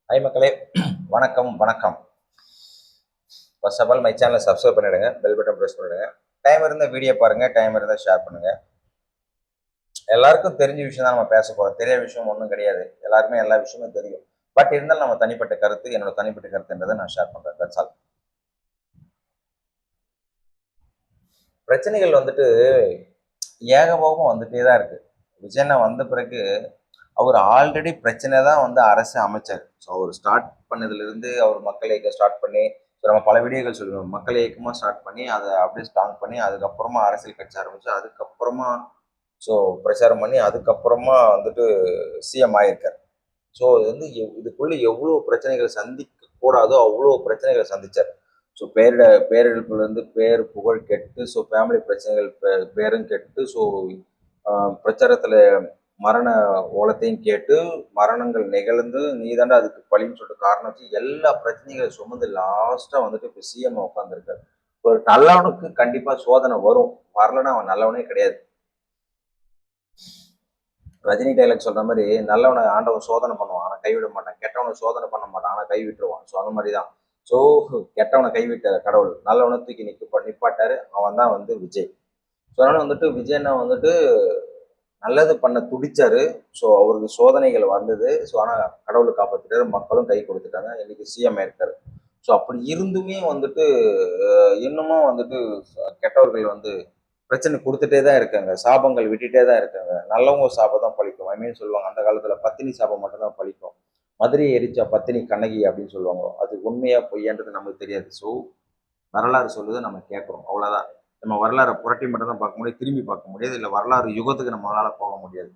Hi மக்களே, வணக்கம் வணக்கம். ஃபர்ஸ்ட் ஆஃப் ஆல் மை சேனலை சப்ஸ்கிரைப் பண்ணிவிடுங்க, பெல் பட்டன் ப்ரெஸ் பண்ணிவிடுங்க. டைம் இருந்தால் வீடியோ பாருங்கள், டைம் இருந்தால் ஷேர் பண்ணுங்கள். எல்லாருக்கும் தெரிஞ்ச விஷயம் தான் நம்ம பேச போகிறோம். தெரியாத விஷயம் ஒன்றும் கிடையாது. எல்லாருக்குமே எல்லா விஷயமும் தெரியும். பட் இருந்தாலும் நம்ம தனிப்பட்ட கருத்து, என்னோட தனிப்பட்ட கருத்துன்றதை நான் ஷேர் பண்ணுறேன். That's all. பிரச்சனைகள் வந்துட்டு ஏகபோகம் வந்துட்டே தான் இருக்குது. விஜயண்ணா வந்த பிறகு அவர் ஆல்ரெடி பிரச்சனை தான் அரசு அமைச்சார். ஸோ அவர் ஸ்டார்ட் பண்ணதுலேருந்து அவர் மக்கள் இயக்கம் ஸ்டார்ட் பண்ணி, ஸோ நம்ம பல வீடியோக்கள் சொல்லுவோம். மக்கள் இயக்கமாக ஸ்டார்ட் பண்ணி அதை அப்படியே ஸ்ட்ராங் பண்ணி அதுக்கப்புறமா அரசியல் கட்சி ஆரம்பிச்சு அதுக்கப்புறமா ஸோ பிரச்சாரம் பண்ணி அதுக்கப்புறமா சிஎம் ஆயிருக்கார். ஸோ இதுக்குள்ள எவ்வளோ பிரச்சனைகள் சந்திக்க கூடாதோ அவ்வளோ பிரச்சனைகளை சந்திச்சார். ஸோ பேரிழப்புலேருந்து பேர் புகழ் கெட்டு, ஸோ ஃபேமிலி பிரச்சனைகள் பேரும் கெட்டு, ஸோ பிரச்சாரத்தில் மரண ஓலத்தையும் கேட்டு மரணங்கள் நிகழ்ந்து நீதாண்டா அதுக்கு பழின்னு சொல்லிட்டு காரணம் வச்சு எல்லா பிரச்சனைகளை சுமந்து லாஸ்டா இப்போ சிஎம் உட்காந்துருக்காரு. ஒரு நல்லவனுக்கு கண்டிப்பா சோதனை வரும், வரலன்னா அவன் நல்லவனே கிடையாது. ரஜினி டைலாக் சொல்ற மாதிரி நல்லவனை ஆண்டவன் சோதனை பண்ணுவான் ஆனா கைவிட மாட்டான், கெட்டவனை சோதனை பண்ண மாட்டான் ஆனா கை விட்டுருவான். ஸோ அந்த மாதிரி தான். ஸோ கெட்டவனை கைவிட்ட கடவுள் நல்லவனை தூக்கி நிப்பாட்டாரு. அவன் தான் விஜய். ஸோ அதனால விஜயண்ணா நல்லது பண்ண துடிச்சாரு. ஸோ அவருக்கு சோதனைகள் வந்தது. ஸோ ஆனால் கடவுள் காப்பாற்றிட்டாரு, மக்களும் கை கொடுத்துட்டாங்க, இன்னைக்கு சிஎம் இருக்காரு. ஸோ அப்படி இருந்துமே இன்னமும் கெட்டவர்கள் பிரச்சனை கொடுத்துட்டே தான் இருக்காங்க, சாபங்கள் விட்டுட்டே தான் இருக்காங்க. நல்லவங்க சாபம் தான் பழிக்கும். ஐ சொல்லுவாங்க அந்த காலத்துல பத்தினி சாபம் மட்டும் தான் பழிக்கும். மதுரையை எரிச்சா பத்தினி கண்ணகி அப்படின்னு சொல்லுவாங்க. அது உண்மையா பொய்யான்றது நமக்கு தெரியாது. ஸோ வரலாறு சொல்லுது, நம்ம கேட்குறோம், அவ்வளோதான். நம்ம வரலாறை புரட்டி மட்டும் தான் பார்க்க முடியும், திரும்பி பார்க்க முடியாது. இல்லை வரலாறு யுகத்துக்கு நம்மளால போக முடியாது.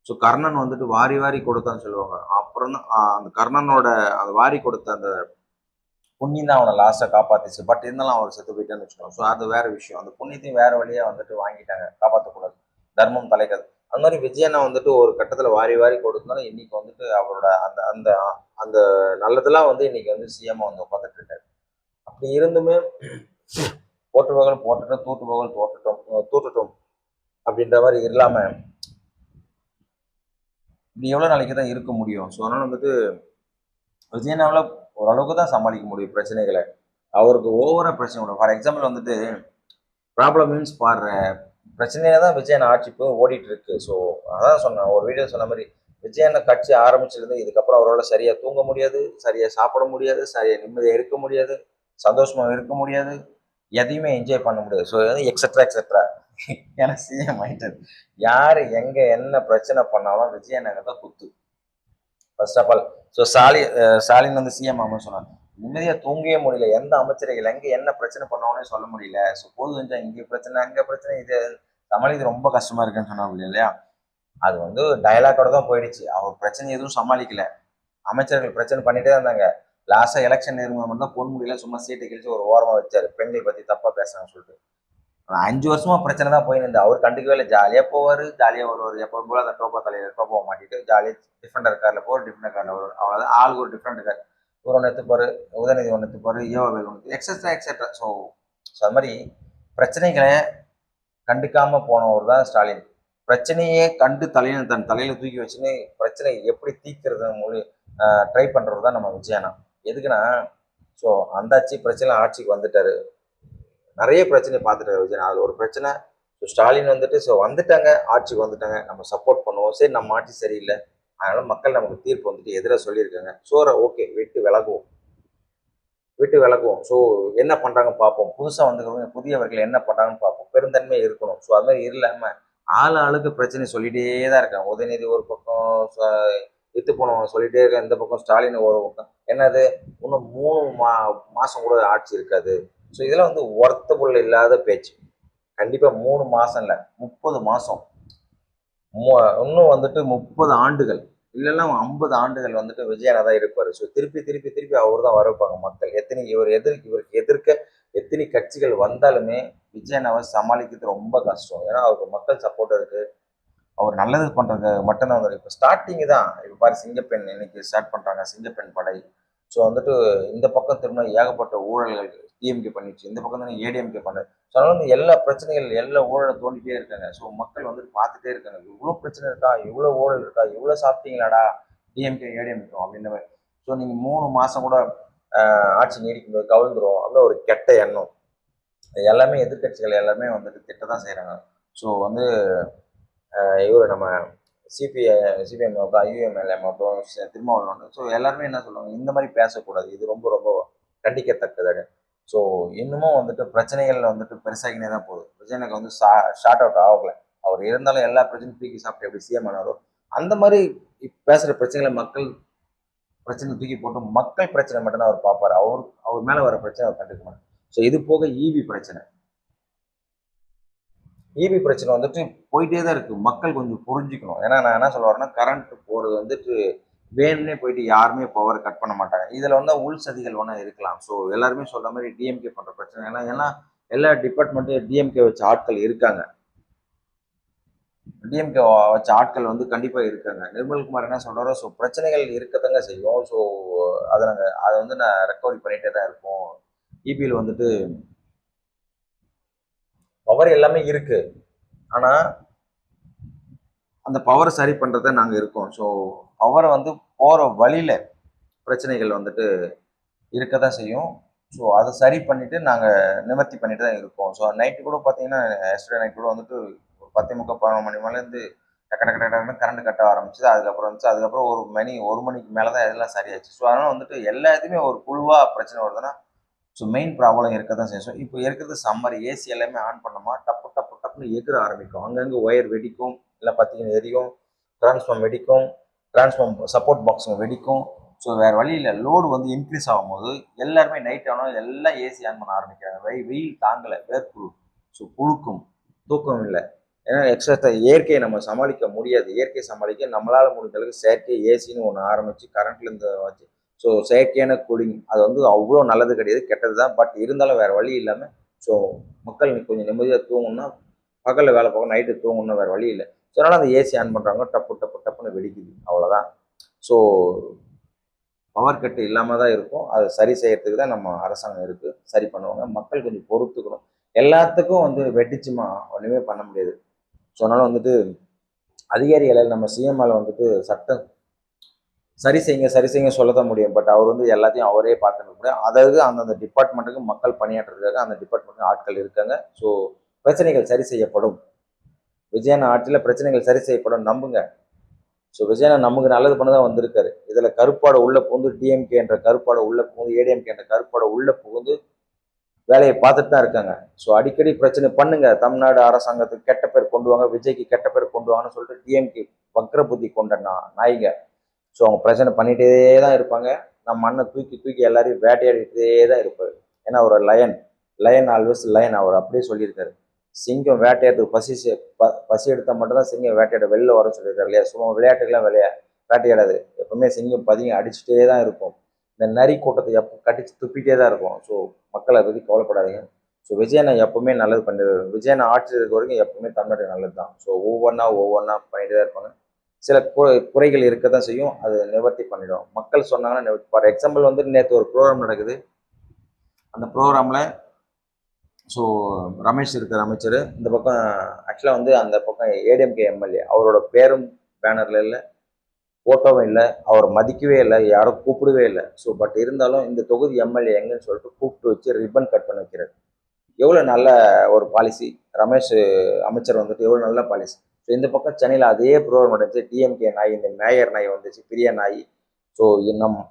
ஸோ கர்ணன் வாரி வாரி கொடுத்தான்னு சொல்லுவாங்க. அப்புறம் தான் அந்த கர்ணனோட அந்த வாரி கொடுத்த அந்த புண்ணியம் தான் அவனை லாஸ்ட்டாக காப்பாத்திச்சு. பட் இருந்தாலும் அவர் செத்து போயிட்டேன்னு வச்சுக்கோங்க. ஸோ அது வேற விஷயம். அந்த புண்ணியத்தையும் வேற வழியா வாங்கிட்டாங்க, காப்பாற்றக்கூடாது. தர்மம் தலைக்காது. அந்த மாதிரி விஜயண்ணா ஒரு கட்டத்தில் வாரி வாரி கொடுத்தாலும் இன்னைக்கு அவரோட அந்த அந்த அந்த நல்லதெல்லாம் இன்னைக்கு சிஎம் உட்காந்துட்டு இருக்காரு. அப்படி இருந்துமே போற்றுபவர்கள் போட்டுட்டோம், தூற்றுபவர்கள் தூட்டுட்டோம் அப்படின்ற மாதிரி இல்லாம இப்படி எவ்வளவு நாளைக்கு தான் இருக்க முடியும்? ஸோ அதனால விஜயண்ணாவில் ஓரளவுக்கு தான் சமாளிக்க முடியும் பிரச்சனைகளை. அவருக்கு ஓவரா பிரச்சனை வரும். ஃபார் எக்ஸாம்பிள் ப்ராப்ளம் மீன்ஸ் பாடுற பிரச்சனையில தான் விஜயன் ஆட்சி போய் ஓடிட்டு இருக்கு. ஸோ அதான் சொன்னேன், ஒரு வீடியோ சொன்ன மாதிரி விஜயண்ணா கட்சி ஆரம்பிச்சிருந்து இதுக்கப்புறம் அவரால் சரியா தூங்க முடியாது, சரியா சாப்பிட முடியாது, சரியா நிம்மதியாக இருக்க முடியாது, சந்தோஷமா இருக்க முடியாது, எதையுமே என்ஜாய் பண்ண முடியாது. So etcetera etcetera. ஏன்னா சிஎம் ஆயிட்டது. யாரு எங்க என்ன பிரச்சனை பண்ணாலும் விஜயண்ணா தான் குத்து. First of all so Stalin CM ஆகும் சொன்னாங்க. நிம்மதியா தூங்கவே முடியல. எந்த அமைச்சர்கள் எங்க என்ன பிரச்சனை பண்ணுவானே சொல்ல முடியல. ஸோ போதும் இங்க பிரச்சனை அங்க பிரச்சனை, இது சமாளிக்கிறது ரொம்ப கஷ்டமா இருக்குன்னு சொன்னாங்க இல்லையா? அது டயலாக்கோட தான் போயிடுச்சு. அவர் பிரச்சனை எதுவும் சமாளிக்கல. அமைச்சர்கள் பிரச்சனை பண்ணிட்டே இருந்தாங்க. லாஸ்டா எலெக்ஷன் நெருங்கும் மட்டும் தான் பொன் முடியல, சும்மா சீட்டை கிழிச்சு ஒரு ஓரமா வச்சாரு, பெண்கள் பத்தி தப்பா பேசுறாங்கன்னு சொல்லிட்டு. 5 வருஷமா பிரச்சனை தான் போயிருந்து. அவர் கண்டுக்கவே இல்லை. ஜாலியா போவாரு, ஜாலியா வருவாரு. எப்பவும் போல அந்த டோப்பா தலையில டோப்பா மாட்டிட்டு ஜாலியா டிஃபரெண்டர் கார்ல போவார், டிஃபரெண்டர் கார்ல வருவார். அவ்வளவுதான். ஆளுக்கு ஒரு டிஃபரெண்ட் கார். ஒரு ஒன்று எடுத்துப்பாரு, உதயநிதி ஒன்று எடுத்துப்பாரு, ஈவாவேல் ஒன்று, எக்ஸெட்ரா எக்ஸெட்ரா. ஸோ அது மாதிரி பிரச்சனைகளை கண்டுக்காம போனவர் தான் ஸ்டாலின். பிரச்சனையே கண்டு தன் தலையில தூக்கி வச்சுன்னு பிரச்சனை எப்படி தீர்க்கிறது ட்ரை பண்றது தான் நம்ம விஜயண்ணா. எதுக்குன்னா ஸோ அந்தாச்சி பிரச்சனை ஆட்சிக்கு வந்துட்டாரு, நிறைய பிரச்சனை பார்த்துட்டாரு விஜயண்ணா. அதில் ஒரு பிரச்சனை ஸோ ஸ்டாலின் ஸோ வந்துட்டாங்க, ஆட்சிக்கு வந்துட்டாங்க, நம்ம சப்போர்ட் பண்ணுவோம். சரி நம்ம ஆட்சி சரியில்லை, அதனால மக்கள் நமக்கு தீர்ப்பு எதிராக சொல்லியிருக்காங்க. ஓகே விட்டு விலகுவோம். ஸோ என்ன பண்ணுறாங்க பார்ப்போம், புதுசாக வந்துக்கிறவங்க புதியவர்கள் என்ன பண்ணுறாங்கன்னு பார்ப்போம். பெருந்தன்மை இருக்கணும். ஸோ அது மாதிரி இல்லாமல் ஆளுக்கு பிரச்சனை சொல்லிகிட்டே தான் இருக்காங்க. உதயநிதி ஒரு பக்கம் வித்து போனவங்க சொல்லிகிட்டே இருக்காங்க, இந்த பக்கம் ஸ்டாலின் ஒரு பக்கம். என்னது இன்னும் 3 மாதம் கூட ஆட்சி இருக்காது. ஸோ இதெல்லாம் ஒர்த்தபுள் இல்லாத பேச்சு. கண்டிப்பாக 3 மாதம் இல்லை, 30 மாதம், இன்னும் 30 ஆண்டுகள் இல்லைன்னா 50 ஆண்டுகள் விஜயனா தான் இருப்பாரு. ஸோ திருப்பி திருப்பி திருப்பி அவர் தான் வரப்பாங்க மக்கள். இவருக்கு எதிர்க்க எத்தனை கட்சிகள் வந்தாலுமே விஜயனாவை சமாளிக்கிறது ரொம்ப கஷ்டம். ஏன்னா அவருக்கு மக்கள் சப்போர்ட் இருக்கு. அவர் நல்லது பண்றது மட்டும்தான். இப்போ ஸ்டார்டிங் தான். இப்போ பாரு, சிங்கப்பெண் இன்னைக்கு ஸ்டார்ட் பண்றாங்க, சிங்கப்பெண் படை. ஸோ இந்த பக்கம் திரும்ப ஏகப்பட்ட ஊழல்கள் டிஎம்கே பண்ணிடுச்சு, இந்த பக்கம் தானே ஏடிஎம்கே பண்ணு. ஸோ அதனால எல்லா பிரச்சனைகள் எல்லா ஊழலை தோண்டிட்டே இருக்காங்க. ஸோ மக்கள் பார்த்துட்டே இருக்காங்க, இவ்வளோ பிரச்சனை இருக்கா, இவ்வளோ ஊழல் இருக்கா, இவ்வளோ சாப்பிட்டீங்களாடா டிஎம்கே ஏடிஎம்கே அப்படின்ற மாதிரி. ஸோ நீங்கள் 3 மாதம் கூட ஆட்சி நீடிக்கும்போது கவிழ்ந்துரும் அப்படின்னு ஒரு கெட்ட எண்ணம். எல்லாமே எதிர்கட்சிகள் எல்லாமே வந்துட்டு திட்ட தான் செய்கிறாங்க. ஸோ வந்து இவர் நம்ம சிபிஎம் ஆகட்டும், ஐயுஎம்எல்ஏம் ஆகட்டும், திருமாவளவன், ஸோ எல்லாருமே என்ன சொல்லுவாங்க, இந்த மாதிரி பேசக்கூடாது, இது ரொம்ப ரொம்ப கண்டிக்கத்தக்கது. ஸோ இன்னமும் வந்துட்டு பிரச்சனைகள் வந்துட்டு பெருசாகினே தான் போகுது. விஜயனுக்கு வந்து ஷார்ட் அவுட் ஆகலை. அவர் இருந்தாலும் எல்லா பிரச்சனையும் தூக்கி சாப்பிட்டு எப்படி சிஎம் ஆனாரோ அந்த மாதிரி பேசுகிற பிரச்சனைகளை மக்கள் பிரச்சனை தூக்கி போட்டு மக்கள் பிரச்சனை மட்டும்தான் அவர் பார்ப்பார். அவர் மேலே வர பிரச்சனை அவர் கண்டுக்க மாட்டார். ஸோ இது போக இபி பிரச்சனை வந்துட்டு போயிட்டே தான் இருக்கு. மக்கள் கொஞ்சம் புரிஞ்சுக்கணும். ஏன்னா நான் என்ன சொல்ல வரேன்னா, கரண்ட் போகிறது வந்துட்டு வேணும்னே போயிட்டு யாருமே பவர் கட் பண்ண மாட்டாங்க. இதில் வந்து உள் சதிகள் ஒன்றா இருக்கலாம். ஸோ எல்லாருமே சொல்ற மாதிரி டிஎம்கே பண்ணுற பிரச்சனை ஏன்னா எல்லா டிபார்ட்மெண்ட்டும் டிஎம்கே வச்ச ஆட்கள் இருக்காங்க. டிஎம்கே வச்ச ஆட்கள் வந்து கண்டிப்பாக இருக்காங்க. நிர்மல்குமார் என்ன சொல்கிறாரோ, ஸோ பிரச்சனைகள் இருக்கத்தாங்க செய்யும். ஸோ அதை வந்து நான் ரெக்கவரி பண்ணிகிட்டே தான் இருப்போம். இபியில் வந்துட்டு பவர் எல்லாமே இருக்கு. ஆனால் அந்த பவரை சரி பண்ணுறத நாங்கள் இருக்கோம். ஸோ பவரை வந்து போகிற வழியில் பிரச்சனைகள் வந்துட்டு இருக்க தான் செய்யும். ஸோ அதை சரி பண்ணிவிட்டு நாங்கள் நிவர்த்தி பண்ணிட்டு தான் இருக்கோம். ஸோ நைட்டு கூட பார்த்தீங்கன்னா, எஸ்டர்டே நைட் கூட வந்துட்டு ஒரு 10:30 11 மணி மேலேருந்து டக்கு டக்கு டக்குன்னு கரண்ட் கட்ட ஆரம்பிச்சுது. அதுக்கப்புறம் வந்துச்சு. அதுக்கப்புறம் ஒரு மணிக்கு மேலே தான் எல்லாம் சரியாச்சு. ஸோ அதனால் வந்துட்டு எல்லா இதுவுமே ஒரு குழுவாக பிரச்சனை வருதுன்னா, ஸோ மெயின் ப்ராப்ளம் இருக்க தான் செய்யும். ஸோ இப்போ இருக்கிறது சம்மர், ஏசி எல்லாமே ஆன் பண்ணோமா டப்பு டப்பு டப்புன்னு எகிற ஆரம்பிக்கும். அங்கங்கே ஒயர் வெடிக்கும், இல்லை பார்த்தீங்கன்னா எரியும், டிரான்ஸ்ஃபார்ம் வெடிக்கும், டிரான்ஸ்ஃபார்ம் சப்போர்ட் பாக்ஸுங்க வெடிக்கும். ஸோ வேறு வழி இல்லை. லோடு வந்து இன்க்ரீஸ் ஆகும்போது எல்லாருமே நைட் ஆனால் எல்லாம் ஏசி ஆன் பண்ண ஆரம்பிக்கிறாங்க. வெயில் தாங்கலை, வேர்க்குரு, ஸோ புழுக்கும், தூக்கம் இல்லை. ஏன்னா எக்ஸ்ட்ரா இயற்கையை நம்ம சமாளிக்க முடியாது. இயற்கையை சமாளிக்க நம்மளால் முடிஞ்ச அளவுக்கு செயற்கை ஏசின்னு ஒன்று ஆரம்பித்து கரண்ட்லேருந்து வச்சு, ஸோ செயற்கையான கூலிங் அது வந்து அவ்வளோ நல்லது கிடையாது, கெட்டது தான். பட் இருந்தாலும் வேறு வழி இல்லாமல் ஸோ மக்கள் கொஞ்சம் நிம்மதியாக தூங்கணும்னா பகலில் வேலை பார்க்கணும், நைட்டு தூங்கணும்னா வேறு வழி இல்லை. ஸோ அதனால் அந்த ஏசி ஆன் பண்ணுறாங்க, டப்பு டப்பு டப்புன்னு வெடிக்குது, அவ்வளோதான். ஸோ பவர் கட்டு இல்லாமல் தான் இருக்கும். அதை சரி செய்யறதுக்கு தான் நம்ம அரசாங்கம் இருக்குது, சரி பண்ணுவாங்க. மக்கள் கொஞ்சம் பொறுத்துக்கணும். எல்லாத்துக்கும் வந்து வெட்டிச்சுமா ஒன்றுமே பண்ண முடியாது. ஸோ அதனால் வந்துட்டு அதிகாரிகளை நம்ம சிஎம்ஆல வந்துட்டு சட்டம் சரி செய்யுங்க சொல்ல தான் முடியும். பட் அவர் வந்து எல்லாத்தையும் அவரே பார்த்துக்க முடியும். அதாவது அந்தந்த டிபார்ட்மெண்ட்டுக்கு மக்கள் பணியாற்றுறதுக்காக அந்த டிபார்ட்மெண்ட்டுக்கு ஆட்கள் இருக்காங்க. ஸோ பிரச்சனைகள் சரி செய்யப்படும். விஜயன் ஆட்சியில் பிரச்சனைகள் சரி செய்யப்படும், நம்புங்க. ஸோ விஜயன் நமக்கு நல்லது பண்ண தான் வந்திருக்காரு. இதில் கருப்பாடை உள்ள புகுந்து டிஎம்கே என்ற கருப்பாடை உள்ள புகுந்து ஏடிஎம்கே என்ற கருப்பாடை உள்ள புகுந்து வேலையை பார்த்துட்டு தான் இருக்காங்க. ஸோ அடிக்கடி பிரச்சனை பண்ணுங்க. தமிழ்நாடு அரசாங்கத்துக்கு கெட்ட பேர் கொண்டு வாங்க, விஜய்க்கு கெட்ட பேர் கொண்டு வாங்கன்னு சொல்லிட்டு டிஎம்கே வக்ர புத்தி கொண்ட நாய்ங்க. ஸோ அவங்க பிரச்சனை பண்ணிகிட்டே தான் இருப்பாங்க. நம்ம அண்ணன் தூக்கி தூக்கி எல்லாரையும் வேட்டையாடிட்டே தான் இருப்பார். ஏன்னா ஒரு லயன் ஆல்வேஸ் லயன், அவர் அப்படியே சொல்லியிருக்காரு. சிங்கம் வேட்டையாடுறதுக்கு பசி எடுத்தால் மட்டும்தான் சிங்கம் வேட்டையாட வெளில வர சொல்லியிருக்காரு இல்லையா. சும்மா விளையாட்டுக்கெல்லாம் வேட்டையாடாது. எப்பவுமே சிங்கம் பதுங்கி அடிச்சுட்டே தான் இருக்கும். இந்த நரி கூட்டத்தை கடிச்சு துப்பிட்டே தான் இருக்கும். ஸோ மக்களை பற்றி கவலைப்படாதீங்க. ஸோ விஜயனை எப்பவுமே நல்லது பண்ணிடுவார். விஜயனை ஆட்சி இருக்க வரைக்கும் எப்பவுமே தமிழ்நாடு நல்லது தான். ஸோ ஒவ்வொன்றா பண்ணிட்டு தான் இருப்பாங்க. சில குறைகள் இருக்க தான் செய்யும், அது நிவர்த்தி பண்ணிடும். மக்கள் சொன்னாங்கன்னா ஃபார் எக்ஸாம்பிள் வந்து நேற்று ஒரு ப்ரோக்ராம் நடக்குது. அந்த ப்ரோக்ராமில் ஸோ ரமேஷ் இருக்கிற அமைச்சர் இந்த பக்கம் ஆக்சுவலாக வந்து அந்த பக்கம் ஏடிஎம்கே எம்எல்ஏ அவரோட பேரும் பேனரில் இல்லை, ஃபோட்டோவும் இல்லை, அவர் மதிக்கவே இல்லை, யாரும் கூப்பிடவே இல்லை. ஸோ பட் இருந்தாலும் இந்த தொகுதி எம்எல்ஏ எங்கன்னு சொல்லிட்டு கூப்பிட்டு வச்சு ரிப்பன் கட் பண்ண வைக்கிறார். எவ்வளோ நல்ல ஒரு பாலிசி. ரமேஷ் அமைச்சர் வந்துட்டு எவ்வளோ நல்ல பாலிசி. ஸோ இந்த பக்கம் சென்னையில் அதே ப்ரோக்ராம் நடந்துச்சு. டிஎம்கே நாய், இந்த மேயர் நாய் வந்துச்சு, பெரிய நாய். ஸோ நம்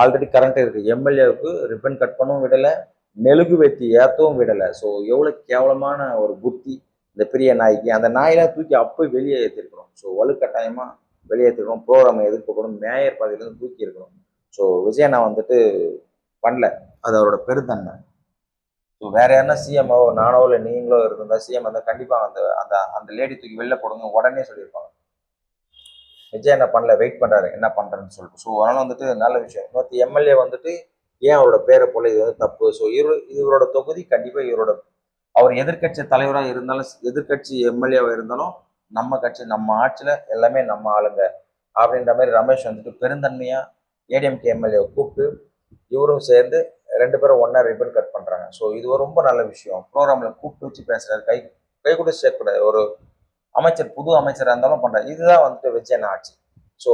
ஆல்ரெடி கரண்ட் இருக்குது, எம்எல்ஏவுக்கு ரிப்பன் கட் பண்ணவும் விடலை, மெழுகு வெத்தி ஏற்றவும் விடலை. ஸோ எவ்வளோ கேவலமான ஒரு புத்தி இந்த பெரிய நாய்க்கு. அந்த நாயெல்லாம் தூக்கி அப்போ வெளியே ஏற்றிருக்கணும். ஸோ வலுக்கட்டாயமாக வெளியேற்றிருக்கணும். ப்ரோக்ராமை எதிர்க்கக்கூடும், மேயர் பதவியிலேருந்து தூக்கி இருக்கணும். ஸோ விஜயண்ணா வந்துட்டு பண்ணல, அது அவரோட பெருந்தன்மை. ஸோ வேற யாருன்னா சிஎம்ஓ நானோ இல்லை நீங்களோ இருந்தா சிஎம் இருந்தால் கண்டிப்பாக அந்த அந்த அந்த லேடி தூக்கி வெளில போடுங்க உடனே சொல்லியிருப்பாங்க. விஜய் என்ன பண்ணல, வெயிட் பண்ணுறாரு என்ன பண்ணுறேன்னு சொல்லிட்டு. ஸோ அதனால் வந்துட்டு நல்ல விஷயம். இன்னொரு எம்எல்ஏ வந்துட்டு ஏன் அவரோட பேரை போல இது வந்து தப்பு. ஸோ இவரோட தொகுதி கண்டிப்பாக அவர் எதிர்கட்சி தலைவராக இருந்தாலும் எதிர்கட்சி எம்எல்ஏவாக இருந்தாலும் நம்ம கட்சி நம்ம ஆட்சியில் எல்லாமே நம்ம ஆளுங்க அப்படின்ற மாதிரி ரமேஷ் வந்துட்டு பெருந்தன்மையாக ஏடிஎம்கே எம்எல்ஏவை கூப்பிட்டு இவரும் சேர்ந்து 2 பேரும் ஒன்றா ரிப்பன் கட் பண்ணுறாங்க. ஸோ இது ஒரு ரொம்ப நல்ல விஷயம். ப்ரோக்ராமில் கூப்பிட்டு வச்சு பேசுகிறாரு, கை கூட சேர்க்கக்கூடாது. ஒரு அமைச்சர் புது அமைச்சராக இருந்தாலும் பண்ணுறாரு. இதுதான் வந்துட்டு விஜயன் ஆட்சி. ஸோ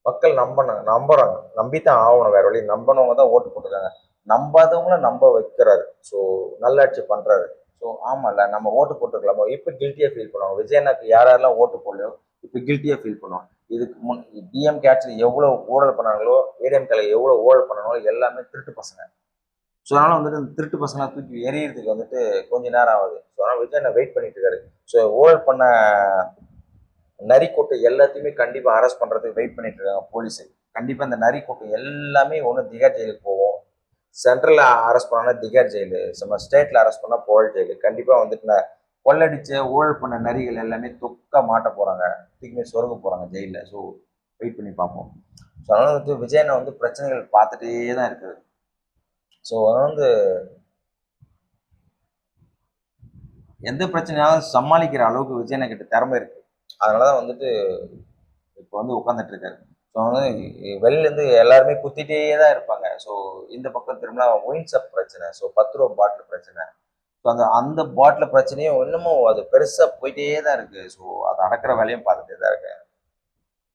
மக்கள் நம்புறாங்க, நம்பித்தான் ஆகணும், வேற வழி. நம்பினவங்க தான் ஓட்டு போட்டுருக்காங்க. நம்பாதவங்கள நம்ப வைக்கிறாரு. ஸோ நல்லாட்சி பண்றாரு. ஸோ ஆமால்ல, நம்ம ஓட்டு போட்டுருக்கலாமோ, இப்போ கில்ட்டியா ஃபீல் பண்ணுவாங்க. விஜயண்ணாக்கு யார் யாரெல்லாம் ஓட்டு போடலையோ இப்போ கில்ட்டியா ஃபீல் பண்ணுவாங்க. இதுக்கு முன் டிஎம்கே ஆட்சியில் எவ்வளோ ஊழல் பண்ணாங்களோ, ஏடிஎம்கேல எவ்வளோ ஊழல் பண்ணாங்களோ எல்லாமே திருட்டு பசங்க. ஸோ அதனால வந்துட்டு இந்த திருட்டு பசங்களாம் தூக்கி எறியறதுக்கு வந்துட்டு கொஞ்ச நேரம் ஆகுது. ஸோ அதனால விஜய் என்ன வெயிட் பண்ணிட்டு இருக்காரு. ஸோ ஊழல் பண்ண நரி கூட்டம் எல்லாத்தையுமே கண்டிப்பாக அரெஸ்ட் பண்ணுறதுக்கு வெயிட் பண்ணிட்டு இருக்காங்க போலீஸு. கண்டிப்பாக இந்த நரி கூட்டம் எல்லாமே ஒன்று திகார் ஜெயிலுக்கு போவோம். சென்ட்ரலில் அரெஸ்ட் பண்ணால் திகார் ஜெயிலு, நம்ம ஸ்டேட்டில் அரெஸ்ட் பண்ணால் புழல் ஜெயிலு. கண்டிப்பாக வந்துட்டு கொள்ளடிச்ச ஊழல் பண்ண நரிகள் எல்லாமே தொக்க மாட்ட போகிறாங்க, தூக்கி சொருக போகிறாங்க ஜெயிலில். ஸோ வெயிட் பண்ணி பார்ப்போம். ஸோ அதனால் வந்துட்டு விஜயனை வந்து பிரச்சனைகள் பார்த்துட்டே தான் இருக்குது. ஸோ அதனால் வந்து எந்த பிரச்சனையாலும் சமாளிக்கிற அளவுக்கு விஜயனை கிட்ட திறமை இருக்கு. அதனாலதான் வந்துட்டு இப்போ வந்து உட்காந்துட்டு இருக்காரு. ஸோ வந்து வெளியிலேருந்து எல்லாருமே குத்திட்டே தான் இருப்பாங்க. ஸோ இந்த பக்கம் திரும்பினா ஒயின் ஷாப் பிரச்சனை, ஸோ 10 ரூபா பாட்டில் பிரச்சனை, ஸோ அந்த அந்த பாட்டில் பிரச்சனையும் இன்னமும் அது பெருசாக போயிட்டே தான் இருக்கு. ஸோ அதை அடக்கிற வேலையும் பார்த்துட்டே தான் இருக்கு.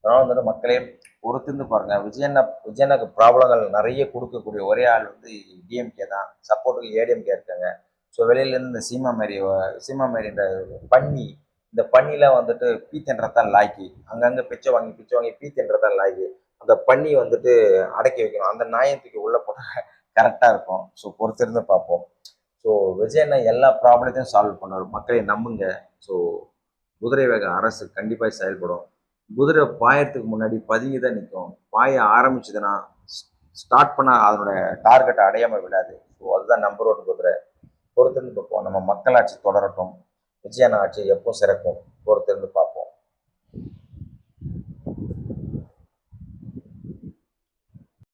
அதனால வந்துட்டு மக்களே பொறுத்திருந்து பாருங்க. விஜயனுக்கு ப்ராப்ளங்கள் நிறைய கொடுக்கக்கூடிய ஒரே ஆள் வந்து டிஎம்கே தான். சப்போர்ட்டுக்கு ஏடிஎம்கே இருக்காங்க. ஸோ வெளியிலேருந்து இந்த சீமா மாரி இந்த பன்னிலாம் வந்துட்டு பீ தின்றதான் லாய்க்கி. அங்கங்கே பிச்சை வாங்கி பீ தின்றதான் லாய்க்கி. அந்த பன்னி வந்துட்டு அடக்கி வைக்கணும். அந்த நாயத்துக்கு உள்ள போட்டால் கரெக்டாக இருக்கும். ஸோ பொறுத்திருந்து பார்ப்போம். ஸோ விஜயண்ணா எல்லா ப்ராப்ளத்தையும் சால்வ் பண்ணுவார். மக்களை நம்புங்க. ஸோ குதிரை வேக அரசு கண்டிப்பாக செயல்படும். குதிரை பாயறதுக்கு முன்னாடி பதுங்கி தான் நிற்கும். பாய ஆரம்பிச்சதுன்னா ஸ்டார்ட் பண்ண அதனோட டார்கெட்டை அடையாமல் விடாது. ஸோ அதுதான் நம்பர் 1 குதிரை. பொறுத்திருந்து பார்ப்போம். நம்ம மக்களாட்சி தொடரட்டும். விஜயண்ணா ஆட்சி எப்போ சிறக்கும். பொறுத்திருந்து